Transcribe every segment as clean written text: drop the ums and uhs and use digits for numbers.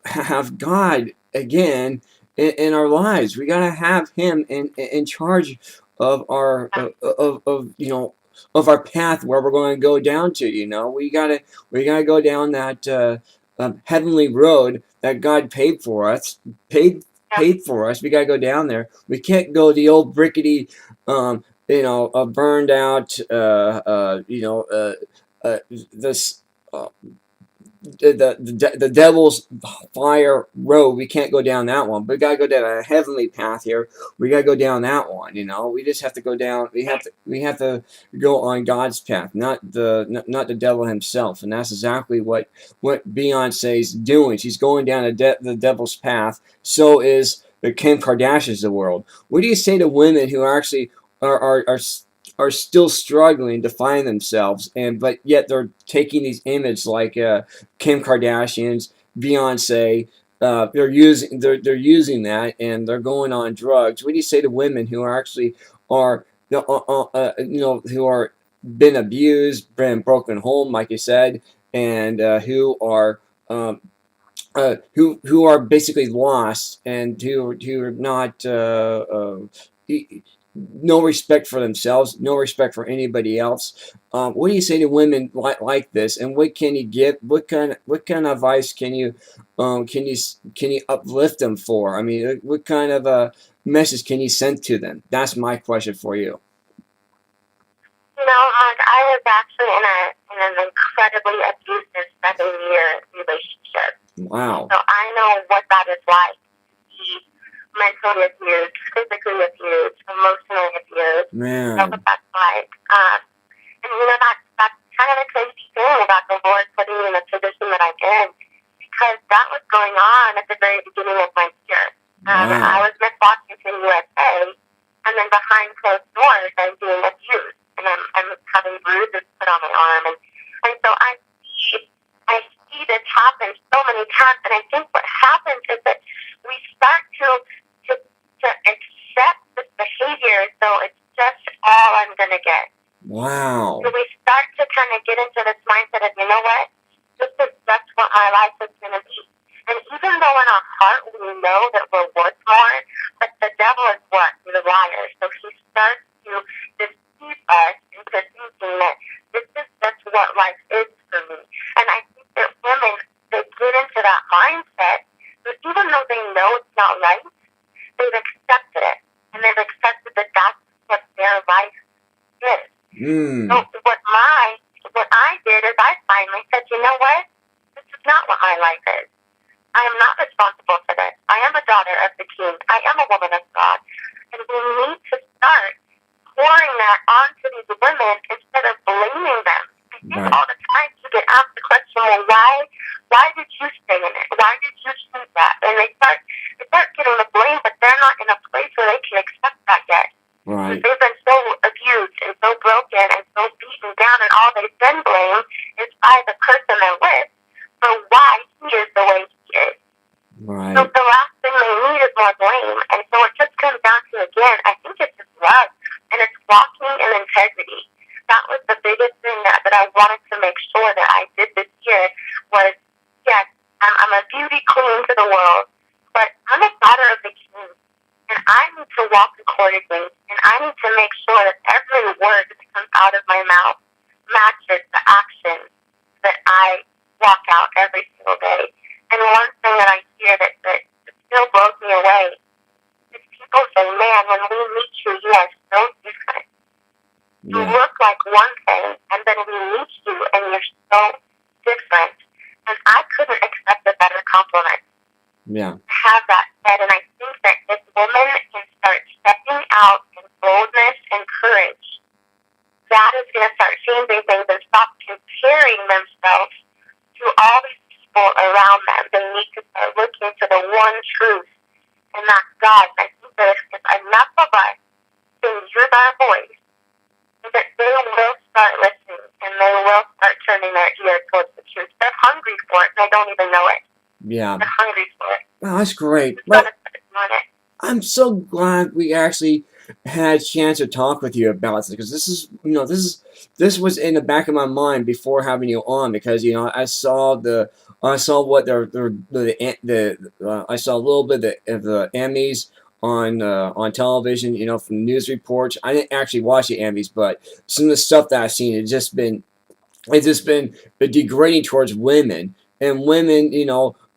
have God again in our lives. We gotta have Him in charge of our of of our path where we're going to go down to. We gotta go down that heavenly road that God paid paid for us. We gotta go down there. We can't go the old brickety, burned out, this. Uh, the devil's fire road. We can't go down that one. But we gotta go down a heavenly path here. We gotta go down that one. We just have to go down. We have to go on God's path, not the devil himself. And that's exactly what Beyonce's doing. She's going down the devil's path. So is the Kim Kardashians of the world. What do you say to women who actually are still struggling to find themselves, but yet they're taking these images like Kim Kardashian's, Beyonce. They're using that, and they're going on drugs. What do you say to women who are who are been abused, been broken home, like you said, and who are basically lost, and who are not no respect for themselves, no respect for anybody else. What do you say to women like this, and what can you give? What kind of advice can you uplift them for? I mean, what kind of a message can you send to them? That's my question for you. I was actually in an incredibly abusive 7-year relationship. Wow. So I know what that is like. Be mentally abused, physically abused, emotionally abused. Man. I know what that's like. And that's kind of the crazy thing about the Lord putting me in the position that I'm in, because that was going on at the very beginning of my year. I was Miss Washington USA, and then behind closed doors, I'm being abused, and I'm having bruises put on my arm, and so I see this happen so many times, and I think what happens is that we start to accept this behavior, so it's just all I'm gonna get. Wow. So we start to kind of get into this mindset of, you know what, that's what our life is gonna be. And even though in our heart we know that we're worth more, but the devil is what? He's a liar. So he starts to deceive us into thinking that this is just what life is for me. And I think that women, they get into that mindset, but even though they know it's not right, they've accepted it. And they've accepted that that's what their life is. So what I did is I finally said, you know what? This is not what my life is. I am not responsible for this. I am a daughter of the King. I am a woman of God. And we need to start pouring that onto these women instead of blaming them. I think all the time you get asked the question, well, why did you stay in it? Why did you choose that? And they start getting the blame, but they're not in a place where they can accept that yet. Right. They've been so abused and so broken and so beaten down, and all they've been blamed is by the person they're with for why he is the way he is. Right. So the last thing they need is more blame. And so it just comes down to, again, I think it's just love. And it's walking in integrity. That was the biggest thing that I wanted to make sure that I did this year was, yes, I'm a beauty queen to the world, but I'm a daughter of the King. And I need to walk accordingly. And I need to make sure that every word that comes out of my mouth matches the actions that I walk out every single day. And one thing that I hear that still blows me away is people say, man, when we meet you, you are so different. You look like one thing, and then we meet you, and you're so different. And I couldn't accept a better compliment. Yeah. Have that said, and I think that if women can start stepping out in boldness and courage, that is going to start changing things and stop comparing themselves to all these people around them. They need to start looking to the one truth, and that's God. And I think that if enough of us can use our voice, that they will start listening, and they will start turning their ear towards the truth. They're hungry for it, and they don't even know it. Yeah. They're hungry for it. Wow, that's great. But I'm so glad we actually had a chance to talk with you about this, because this was in the back of my mind before having you on, because I saw the I saw what I saw a little bit of the Emmys on television, from news reports. I didn't actually watch the Emmys, but some of the stuff that I've seen, it's just been degrading towards women, and women,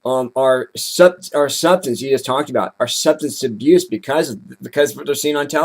are substance, you just talked about, are substance abuse because of what they're seeing on television.